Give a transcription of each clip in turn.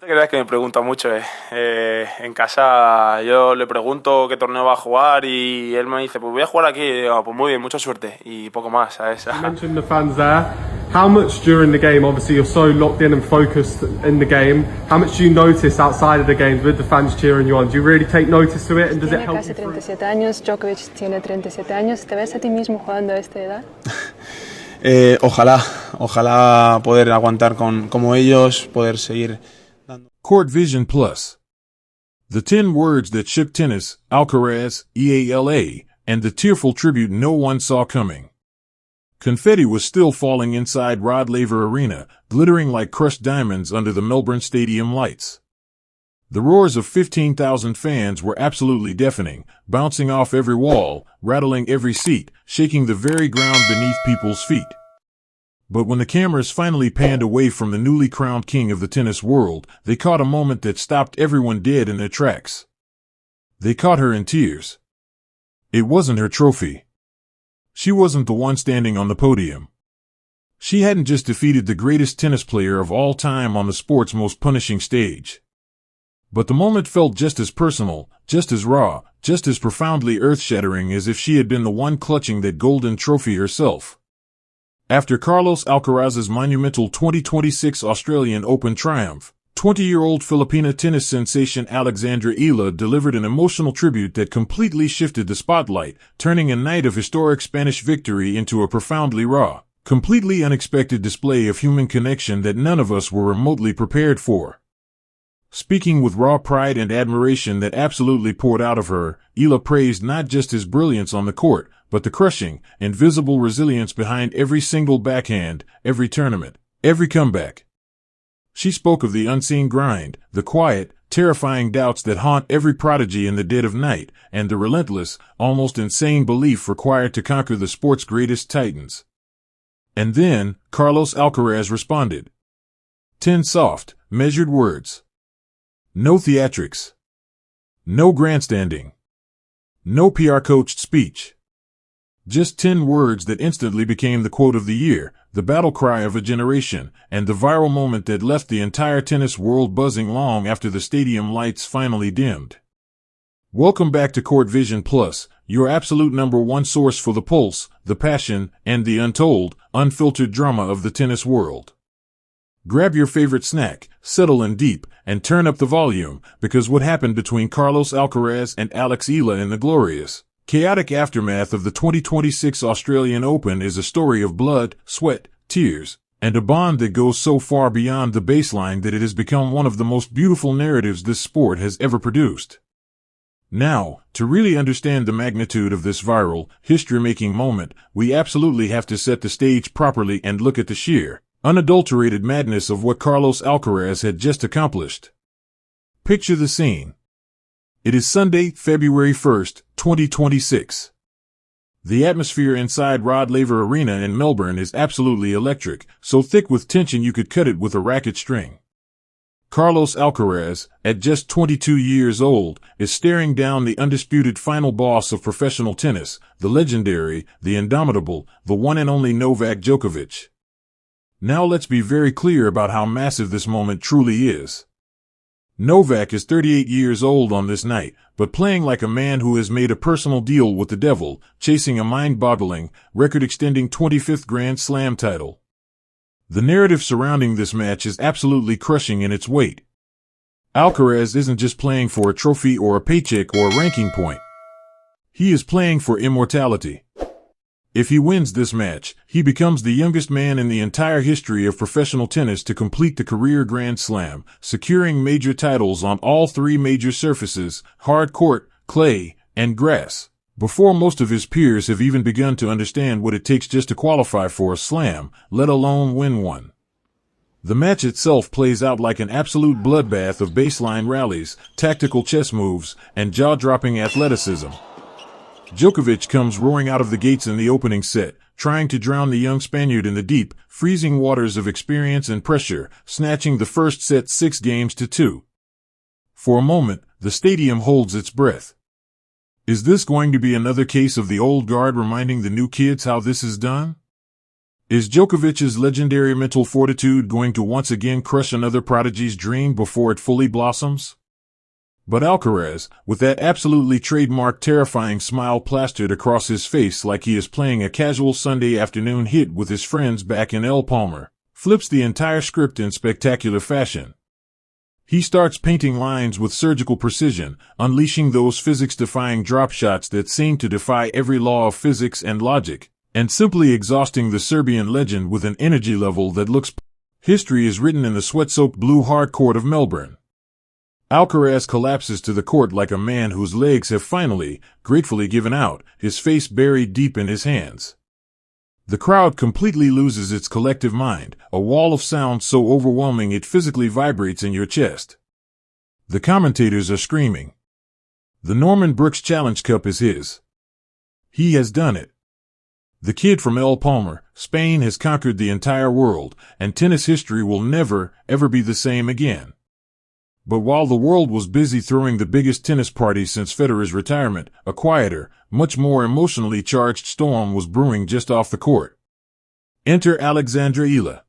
te creas que me pregunta mucho, en casa yo le pregunto qué torneo va a jugar y él me dice, pues voy a jugar aquí. Y digo, pues muy bien, mucha suerte. Y poco más, ¿sabes? You mentioned the fans there. How much during the game, obviously you're so locked in and focused in the game, how much do you notice outside of the games with the fans cheering you on? Do you really take notice to it and does it help you? Tiene casi 37 años, Djokovic tiene 37 años. ¿Te ves a ti mismo jugando a esta edad? Ojalá poder aguantar como ellos, poder seguir dando. Court Vision Plus. The 10 words that shook tennis, Alcaraz, Eala, and the tearful tribute no one saw coming. Confetti was still falling inside Rod Laver Arena, glittering like crushed diamonds under the Melbourne stadium lights. The roars of 15,000 fans were absolutely deafening, bouncing off every wall, rattling every seat, shaking the very ground beneath people's feet. But when the cameras finally panned away from the newly crowned king of the tennis world, they caught a moment that stopped everyone dead in their tracks. They caught her in tears. It wasn't her trophy. She wasn't the one standing on the podium. She hadn't just defeated the greatest tennis player of all time on the sport's most punishing stage. But the moment felt just as personal, just as raw, just as profoundly earth-shattering as if she had been the one clutching that golden trophy herself. After Carlos Alcaraz's monumental 2026 Australian Open triumph, 20-year-old Filipina tennis sensation Alexandra Eala delivered an emotional tribute that completely shifted the spotlight, turning a night of historic Spanish victory into a profoundly raw, completely unexpected display of human connection that none of us were remotely prepared for. Speaking with raw pride and admiration that absolutely poured out of her, Eala praised not just his brilliance on the court, but the crushing, invisible resilience behind every single backhand, every tournament, every comeback. She spoke of the unseen grind, the quiet, terrifying doubts that haunt every prodigy in the dead of night, and the relentless, almost insane belief required to conquer the sport's greatest titans. And then, Carlos Alcaraz responded. 10 soft, measured words. No theatrics. No grandstanding. No PR-coached speech. Just 10 words that instantly became the quote of the year, the battle cry of a generation, and the viral moment that left the entire tennis world buzzing long after the stadium lights finally dimmed. Welcome back to Court Vision Plus, your absolute #1 source for the pulse, the passion, and the untold, unfiltered drama of the tennis world. Grab your favorite snack, settle in deep, and turn up the volume, because what happened between Carlos Alcaraz and Alex Eala in the glorious, chaotic aftermath of the 2026 Australian Open is a story of blood, sweat, tears, and a bond that goes so far beyond the baseline that it has become one of the most beautiful narratives this sport has ever produced. Now, to really understand the magnitude of this viral, history-making moment, we absolutely have to set the stage properly and look at the sheer, unadulterated madness of what Carlos Alcaraz had just accomplished. Picture the scene. It is Sunday, February 1st, 2026. The atmosphere inside Rod Laver Arena in Melbourne is absolutely electric, so thick with tension you could cut it with a racket string. Carlos Alcaraz, at just 22 years old, is staring down the undisputed final boss of professional tennis, the legendary, the indomitable, the one and only Novak Djokovic. Now let's be very clear about how massive this moment truly is. Novak is 38 years old on this night, but playing like a man who has made a personal deal with the devil, chasing a mind-boggling, record-extending 25th Grand Slam title. The narrative surrounding this match is absolutely crushing in its weight. Alcaraz isn't just playing for a trophy or a paycheck or a ranking point. He is playing for immortality. If he wins this match, he becomes the youngest man in the entire history of professional tennis to complete the career Grand Slam, securing major titles on all 3 major surfaces, hard court, clay, and grass, before most of his peers have even begun to understand what it takes just to qualify for a slam, let alone win one. The match itself plays out like an absolute bloodbath of baseline rallies, tactical chess moves, and jaw-dropping athleticism. Djokovic comes roaring out of the gates in the opening set, trying to drown the young Spaniard in the deep, freezing waters of experience and pressure, snatching the first set 6-2. For a moment, the stadium holds its breath. Is this going to be another case of the old guard reminding the new kids how this is done? Is Djokovic's legendary mental fortitude going to once again crush another prodigy's dream before it fully blossoms? But Alcaraz, with that absolutely trademark terrifying smile plastered across his face like he is playing a casual Sunday afternoon hit with his friends back in El Palmar, flips the entire script in spectacular fashion. He starts painting lines with surgical precision, unleashing those physics-defying drop shots that seem to defy every law of physics and logic, and simply exhausting the Serbian legend with an energy level that looks... History is written in the sweat-soaked blue hard court of Melbourne. Alcaraz collapses to the court like a man whose legs have finally, gratefully given out, his face buried deep in his hands. The crowd completely loses its collective mind, a wall of sound so overwhelming it physically vibrates in your chest. The commentators are screaming. The Norman Brooks Challenge Cup is his. He has done it. The kid from El Palmar, Spain, has conquered the entire world, and tennis history will never, ever be the same again. But while the world was busy throwing the biggest tennis party since Federer's retirement, a quieter, much more emotionally charged storm was brewing just off the court. Enter Alexandra Eala.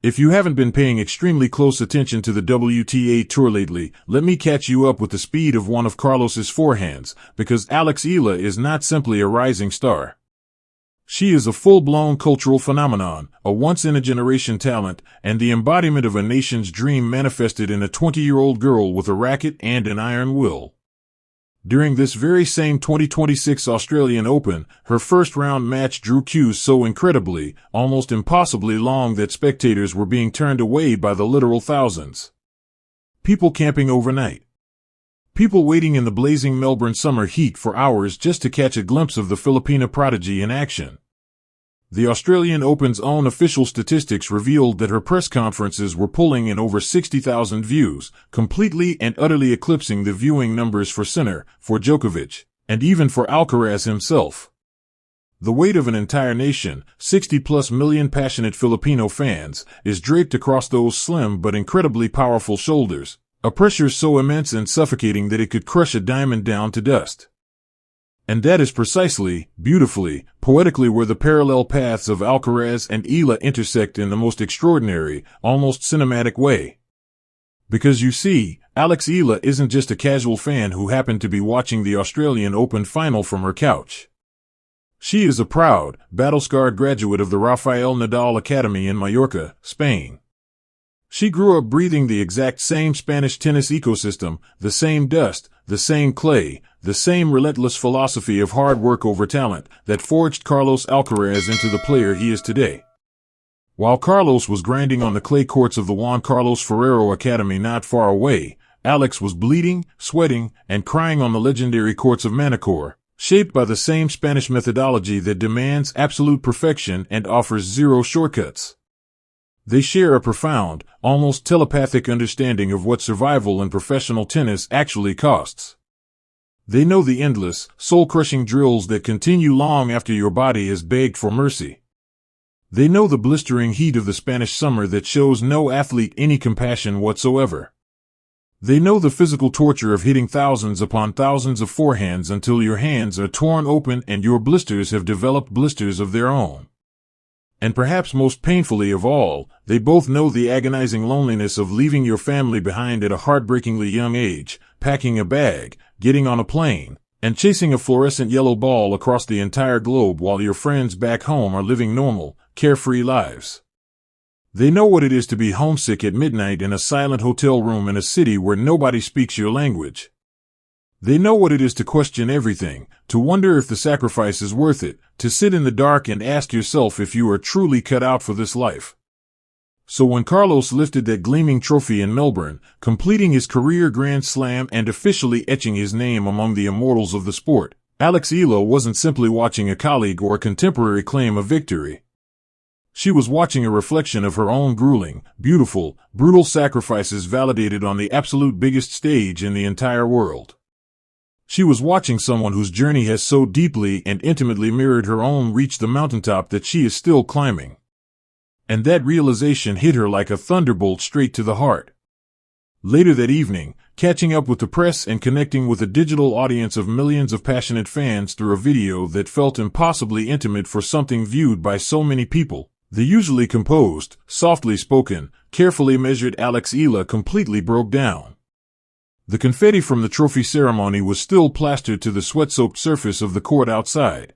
If you haven't been paying extremely close attention to the WTA Tour lately, let me catch you up with the speed of one of Carlos's forehands, because Alex Eala is not simply a rising star. She is a full-blown cultural phenomenon, a once-in-a-generation talent, and the embodiment of a nation's dream manifested in a 20-year-old girl with a racket and an iron will. During this very same 2026 Australian Open, her first-round match drew queues so incredibly, almost impossibly long that spectators were being turned away by the literal thousands. People camping overnight. People waiting in the blazing Melbourne summer heat for hours just to catch a glimpse of the Filipina prodigy in action. The Australian Open's own official statistics revealed that her press conferences were pulling in over 60,000 views, completely and utterly eclipsing the viewing numbers for Sinner, for Djokovic, and even for Alcaraz himself. The weight of an entire nation, 60+ million passionate Filipino fans, is draped across those slim but incredibly powerful shoulders. A pressure so immense and suffocating that it could crush a diamond down to dust. And that is precisely, beautifully, poetically where the parallel paths of Alcaraz and Eala intersect in the most extraordinary, almost cinematic way. Because you see, Alex Eala isn't just a casual fan who happened to be watching the Australian Open final from her couch. She is a proud, battle-scarred graduate of the Rafael Nadal Academy in Mallorca, Spain. She grew up breathing the exact same Spanish tennis ecosystem, the same dust, the same clay, the same relentless philosophy of hard work over talent that forged Carlos Alcaraz into the player he is today. While Carlos was grinding on the clay courts of the Juan Carlos Ferrero Academy not far away, Alex was bleeding, sweating, and crying on the legendary courts of Manacor, shaped by the same Spanish methodology that demands absolute perfection and offers zero shortcuts. They share a profound, almost telepathic understanding of what survival in professional tennis actually costs. They know the endless, soul-crushing drills that continue long after your body has begged for mercy. They know the blistering heat of the Spanish summer that shows no athlete any compassion whatsoever. They know the physical torture of hitting thousands upon thousands of forehands until your hands are torn open and your blisters have developed blisters of their own. And perhaps most painfully of all, they both know the agonizing loneliness of leaving your family behind at a heartbreakingly young age, packing a bag, getting on a plane, and chasing a fluorescent yellow ball across the entire globe while your friends back home are living normal, carefree lives. They know what it is to be homesick at midnight in a silent hotel room in a city where nobody speaks your language. They know what it is to question everything, to wonder if the sacrifice is worth it, to sit in the dark and ask yourself if you are truly cut out for this life. So when Carlos lifted that gleaming trophy in Melbourne, completing his career Grand Slam and officially etching his name among the immortals of the sport, Alex Eala wasn't simply watching a colleague or a contemporary claim a victory. She was watching a reflection of her own grueling, beautiful, brutal sacrifices validated on the absolute biggest stage in the entire world. She was watching someone whose journey has so deeply and intimately mirrored her own reach the mountaintop that she is still climbing. And that realization hit her like a thunderbolt straight to the heart. Later that evening, catching up with the press and connecting with a digital audience of millions of passionate fans through a video that felt impossibly intimate for something viewed by so many people, The usually composed, softly spoken, carefully measured Eala completely broke down. The confetti from the trophy ceremony was still plastered to the sweat-soaked surface of the court outside.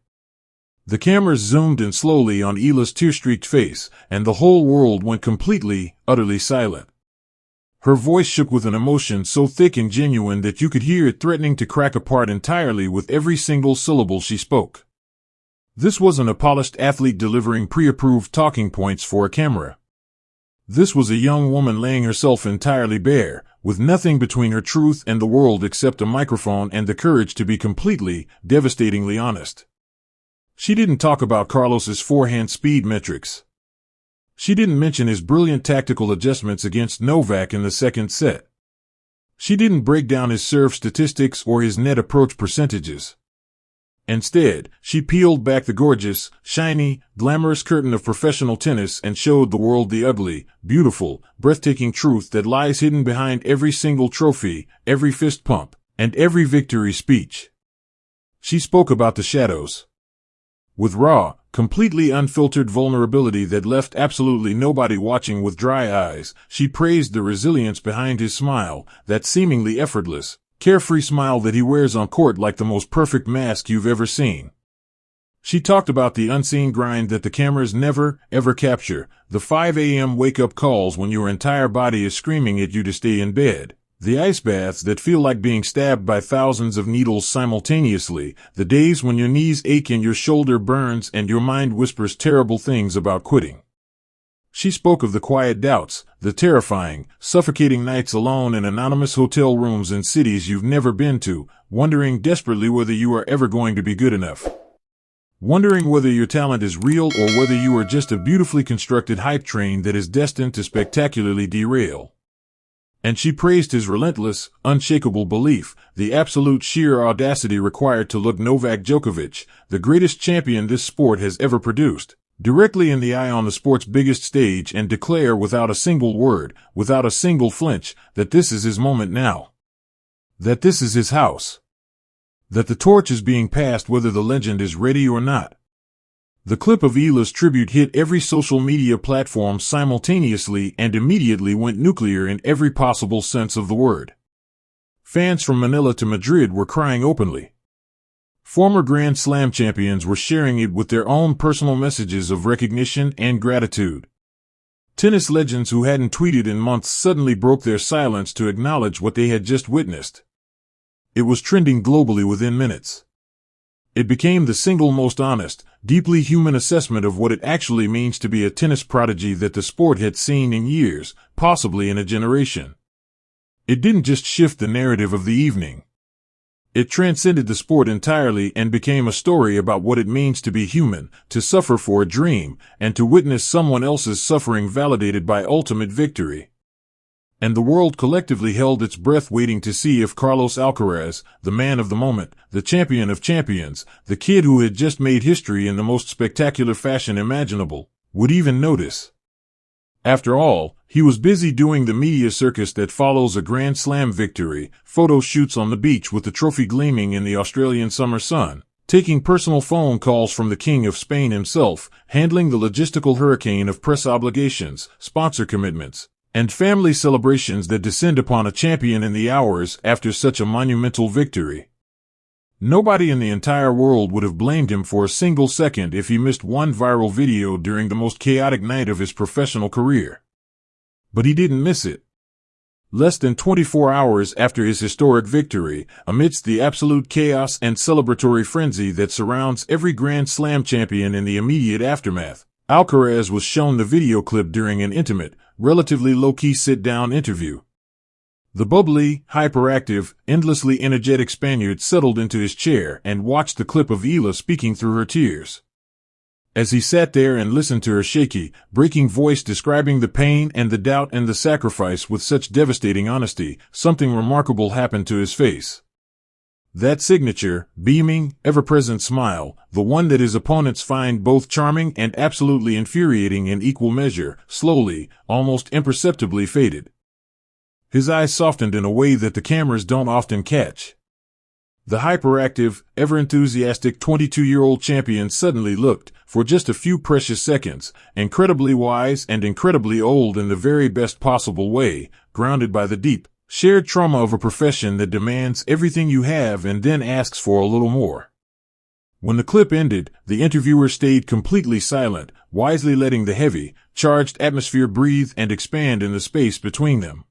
The cameras zoomed in slowly on Eala's tear-streaked face, and the whole world went completely, utterly silent. Her voice shook with an emotion so thick and genuine that you could hear it threatening to crack apart entirely with every single syllable she spoke. This wasn't a polished athlete delivering pre-approved talking points for a camera. This was a young woman laying herself entirely bare, with nothing between her truth and the world except a microphone and the courage to be completely, devastatingly honest. She didn't talk about Carlos's forehand speed metrics. She didn't mention his brilliant tactical adjustments against Novak in the second set. She didn't break down his serve statistics or his net approach percentages. Instead, she peeled back the gorgeous, shiny, glamorous curtain of professional tennis and showed the world the ugly, beautiful, breathtaking truth that lies hidden behind every single trophy, every fist pump, and every victory speech. She spoke about the shadows. With raw, completely unfiltered vulnerability that left absolutely nobody watching with dry eyes, she praised the resilience behind his smile, that seemingly effortless, carefree smile that he wears on court like the most perfect mask you've ever seen. She talked about the unseen grind that the cameras never, ever capture, the 5 a.m. wake-up calls when your entire body is screaming at you to stay in bed, the ice baths that feel like being stabbed by thousands of needles simultaneously, the days when your knees ache and your shoulder burns and your mind whispers terrible things about quitting. She spoke of the quiet doubts, the terrifying, suffocating nights alone in anonymous hotel rooms in cities you've never been to, wondering desperately whether you are ever going to be good enough. Wondering whether your talent is real or whether you are just a beautifully constructed hype train that is destined to spectacularly derail. And she praised his relentless, unshakable belief, the absolute sheer audacity required to look Novak Djokovic, the greatest champion this sport has ever produced, directly in the eye on the sport's biggest stage and declare without a single word, without a single flinch, that this is his moment now. That this is his house. That the torch is being passed whether the legend is ready or not. The clip of Eala's tribute hit every social media platform simultaneously and immediately went nuclear in every possible sense of the word. Fans from Manila to Madrid were crying openly. Former Grand Slam champions were sharing it with their own personal messages of recognition and gratitude. Tennis legends who hadn't tweeted in months suddenly broke their silence to acknowledge what they had just witnessed. It was trending globally within minutes. It became the single most honest, deeply human assessment of what it actually means to be a tennis prodigy that the sport had seen in years, possibly in a generation. It didn't just shift the narrative of the evening. It transcended the sport entirely and became a story about what it means to be human, to suffer for a dream, and to witness someone else's suffering validated by ultimate victory. And the world collectively held its breath waiting to see if Carlos Alcaraz, the man of the moment, the champion of champions, the kid who had just made history in the most spectacular fashion imaginable, would even notice. After all, he was busy doing the media circus that follows a Grand Slam victory, photo shoots on the beach with the trophy gleaming in the Australian summer sun, taking personal phone calls from the King of Spain himself, handling the logistical hurricane of press obligations, sponsor commitments, and family celebrations that descend upon a champion in the hours after such a monumental victory. Nobody in the entire world would have blamed him for a single second if he missed one viral video during the most chaotic night of his professional career. But he didn't miss it. Less than 24 hours after his historic victory, amidst the absolute chaos and celebratory frenzy that surrounds every Grand Slam champion in the immediate aftermath, Alcaraz was shown the video clip during an intimate, relatively low-key sit-down interview. The bubbly, hyperactive, endlessly energetic Spaniard settled into his chair and watched the clip of Eala speaking through her tears. As he sat there and listened to her shaky, breaking voice describing the pain and the doubt and the sacrifice with such devastating honesty, something remarkable happened to his face. That signature, beaming, ever-present smile, the one that his opponents find both charming and absolutely infuriating in equal measure, slowly, almost imperceptibly faded. His eyes softened in a way that the cameras don't often catch. The hyperactive, ever-enthusiastic 22-year-old champion suddenly looked, for just a few precious seconds, incredibly wise and incredibly old in the very best possible way, grounded by the deep, shared trauma of a profession that demands everything you have and then asks for a little more. When the clip ended, the interviewer stayed completely silent, wisely letting the heavy, charged atmosphere breathe and expand in the space between them.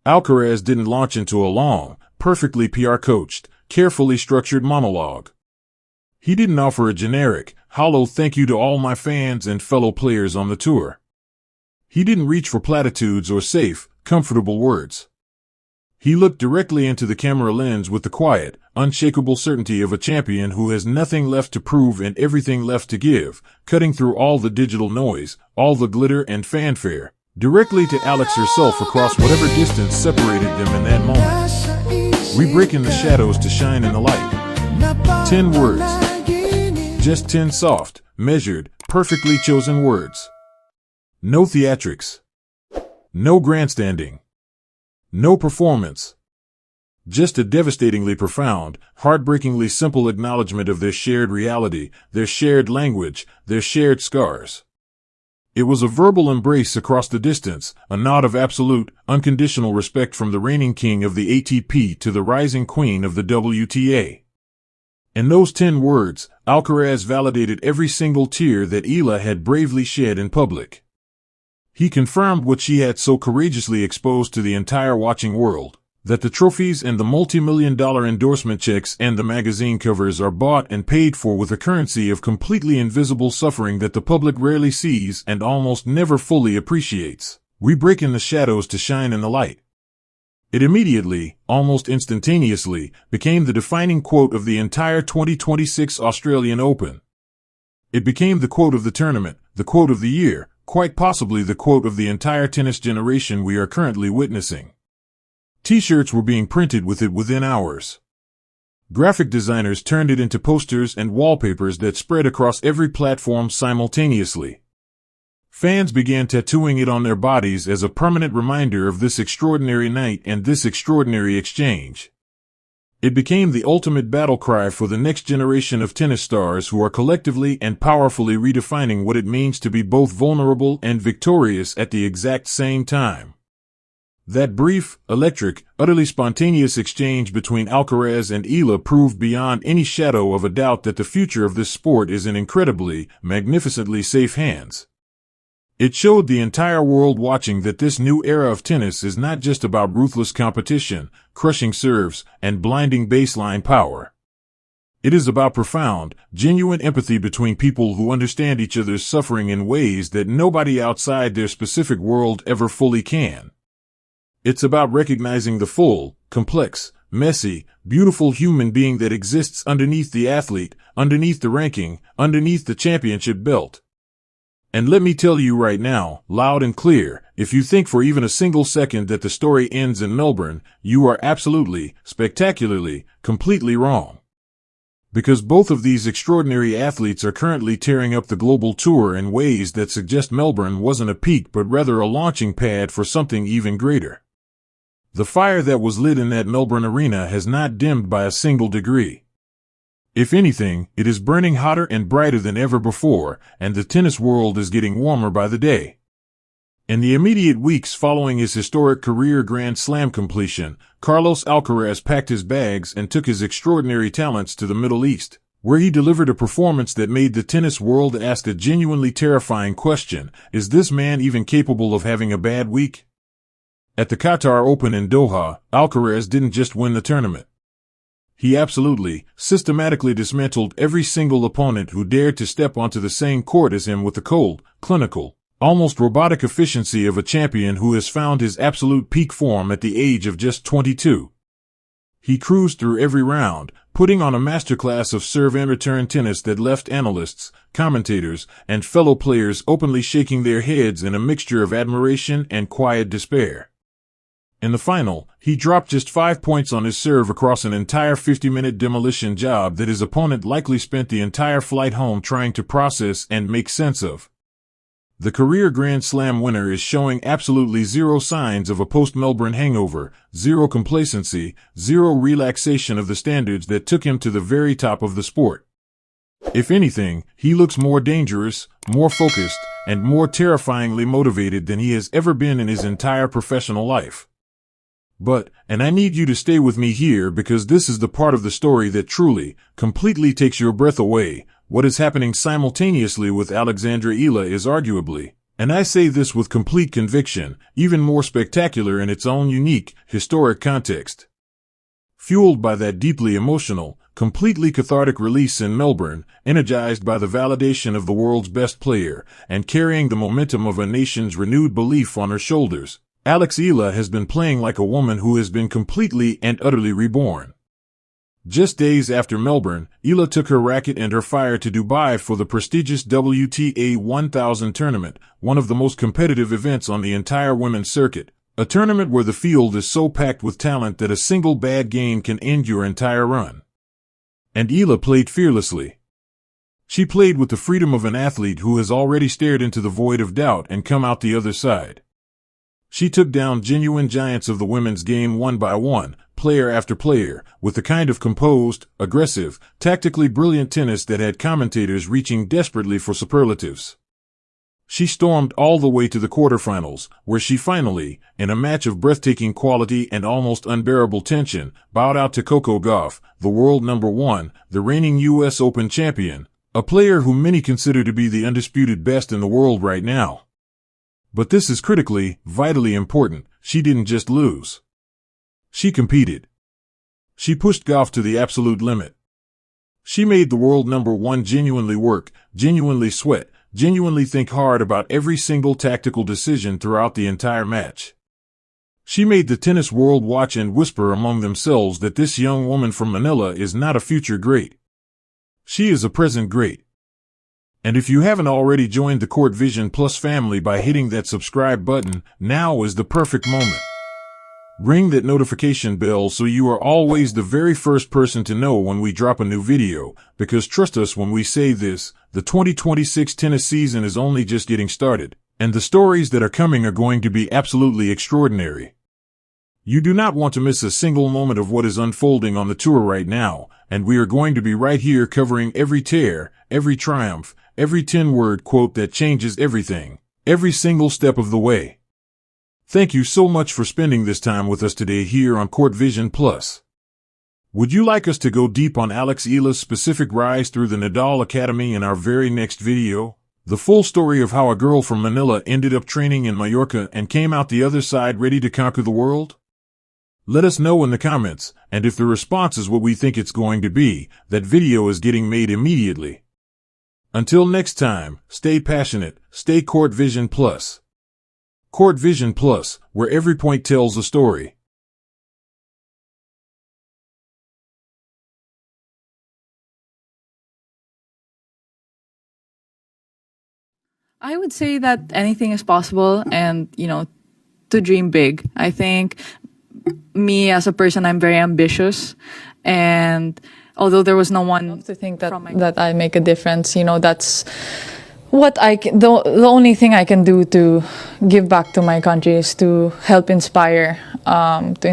Alcaraz didn't launch into a long, perfectly PR-coached, carefully structured monologue. He didn't offer a generic, hollow thank you to all my fans and fellow players on the tour. He didn't reach for platitudes or safe, comfortable words. He looked directly into the camera lens with the quiet, unshakable certainty of a champion who has nothing left to prove and everything left to give, cutting through all the digital noise, all the glitter and fanfare, directly to Alex herself across whatever distance separated them in that moment. We break in the shadows to shine in the light. 10 words. Just 10 soft, measured, perfectly chosen words. No theatrics. No grandstanding. No performance. Just a devastatingly profound, heartbreakingly simple acknowledgement of their shared reality, their shared language, their shared scars. It was a verbal embrace across the distance, a nod of absolute, unconditional respect from the reigning king of the ATP to the rising queen of the WTA. In those 10 words, Alcaraz validated every single tear that Eala had bravely shed in public. He confirmed what she had so courageously exposed to the entire watching world, that the trophies and the multi-million-dollar endorsement checks and the magazine covers are bought and paid for with a currency of completely invisible suffering that the public rarely sees and almost never fully appreciates. We break in the shadows to shine in the light. It immediately, almost instantaneously, became the defining quote of the entire 2026 Australian Open. It became the quote of the tournament, the quote of the year, quite possibly the quote of the entire tennis generation we are currently witnessing. T-shirts were being printed with it within hours. Graphic designers turned it into posters and wallpapers that spread across every platform simultaneously. Fans began tattooing it on their bodies as a permanent reminder of this extraordinary night and this extraordinary exchange. It became the ultimate battle cry for the next generation of tennis stars who are collectively and powerfully redefining what it means to be both vulnerable and victorious at the exact same time. That brief, electric, utterly spontaneous exchange between Alcaraz and Eala proved beyond any shadow of a doubt that the future of this sport is in incredibly, magnificently safe hands. It showed the entire world watching that this new era of tennis is not just about ruthless competition, crushing serves, and blinding baseline power. It is about profound, genuine empathy between people who understand each other's suffering in ways that nobody outside their specific world ever fully can. It's about recognizing the full, complex, messy, beautiful human being that exists underneath the athlete, underneath the ranking, underneath the championship belt. And let me tell you right now, loud and clear, if you think for even a single second that the story ends in Melbourne, you are absolutely, spectacularly, completely wrong. Because both of these extraordinary athletes are currently tearing up the global tour in ways that suggest Melbourne wasn't a peak but rather a launching pad for something even greater. The fire that was lit in that Melbourne arena has not dimmed by a single degree. If anything, it is burning hotter and brighter than ever before, and the tennis world is getting warmer by the day. In the immediate weeks following his historic career Grand Slam completion, Carlos Alcaraz packed his bags and took his extraordinary talents to the Middle East, where he delivered a performance that made the tennis world ask a genuinely terrifying question: is this man even capable of having a bad week? At the Qatar Open in Doha, Alcaraz didn't just win the tournament. He absolutely, systematically dismantled every single opponent who dared to step onto the same court as him with the cold, clinical, almost robotic efficiency of a champion who has found his absolute peak form at the age of just 22. He cruised through every round, putting on a masterclass of serve and return tennis that left analysts, commentators, and fellow players openly shaking their heads in a mixture of admiration and quiet despair. In the final, he dropped just 5 points on his serve across an entire 50-minute demolition job that his opponent likely spent the entire flight home trying to process and make sense of. The career Grand Slam winner is showing absolutely zero signs of a post-Melbourne hangover, zero complacency, zero relaxation of the standards that took him to the very top of the sport. If anything, he looks more dangerous, more focused, and more terrifyingly motivated than he has ever been in his entire professional life. But, and I need you to stay with me here because this is the part of the story that truly, completely takes your breath away. What is happening simultaneously with Alexandra Eala is arguably, and I say this with complete conviction, even more spectacular in its own unique, historic context. Fueled by that deeply emotional, completely cathartic release in Melbourne, energized by the validation of the world's best player, and carrying the momentum of a nation's renewed belief on her shoulders, Alex Eala has been playing like a woman who has been completely and utterly reborn. Just days after Melbourne, Eala took her racket and her fire to Dubai for the prestigious WTA 1000 tournament, one of the most competitive events on the entire women's circuit, a tournament where the field is so packed with talent that a single bad game can end your entire run. And Eala played fearlessly. She played with the freedom of an athlete who has already stared into the void of doubt and come out the other side. She took down genuine giants of the women's game one by one, player after player, with the kind of composed, aggressive, tactically brilliant tennis that had commentators reaching desperately for superlatives. She stormed all the way to the quarterfinals, where she finally, in a match of breathtaking quality and almost unbearable tension, bowed out to Coco Gauff, the world number 1, the reigning U.S. Open champion, a player who many consider to be the undisputed best in the world right now. But this is critically, vitally important. She didn't just lose. She competed. She pushed Gauff to the absolute limit. She made the world number 1 genuinely work, genuinely sweat, genuinely think hard about every single tactical decision throughout the entire match. She made the tennis world watch and whisper among themselves that this young woman from Manila is not a future great. She is a present great. And if you haven't already joined the Court Vision Plus family by hitting that subscribe button, now is the perfect moment. Ring that notification bell so you are always the very first person to know when we drop a new video, because trust us when we say this, the 2026 tennis season is only just getting started, and the stories that are coming are going to be absolutely extraordinary. You do not want to miss a single moment of what is unfolding on the tour right now, and we are going to be right here covering every tear, every triumph, every 10-word quote that changes everything, every single step of the way. Thank you so much for spending this time with us today here on Court Vision Plus. Would you like us to go deep on Alex Eala's specific rise through the Nadal Academy in our very next video? The full story of how a girl from Manila ended up training in Mallorca and came out the other side ready to conquer the world? Let us know in the comments, and if the response is what we think it's going to be, that video is getting made immediately. Until next time, stay passionate, stay Court Vision Plus. Court Vision Plus, where every point tells a story. I would say that anything is possible and, to dream big. I think me as a person, I'm very ambitious, and although there was no one to think that I make a difference, that's what I can, the only thing I can do to give back to my country is to help inspire,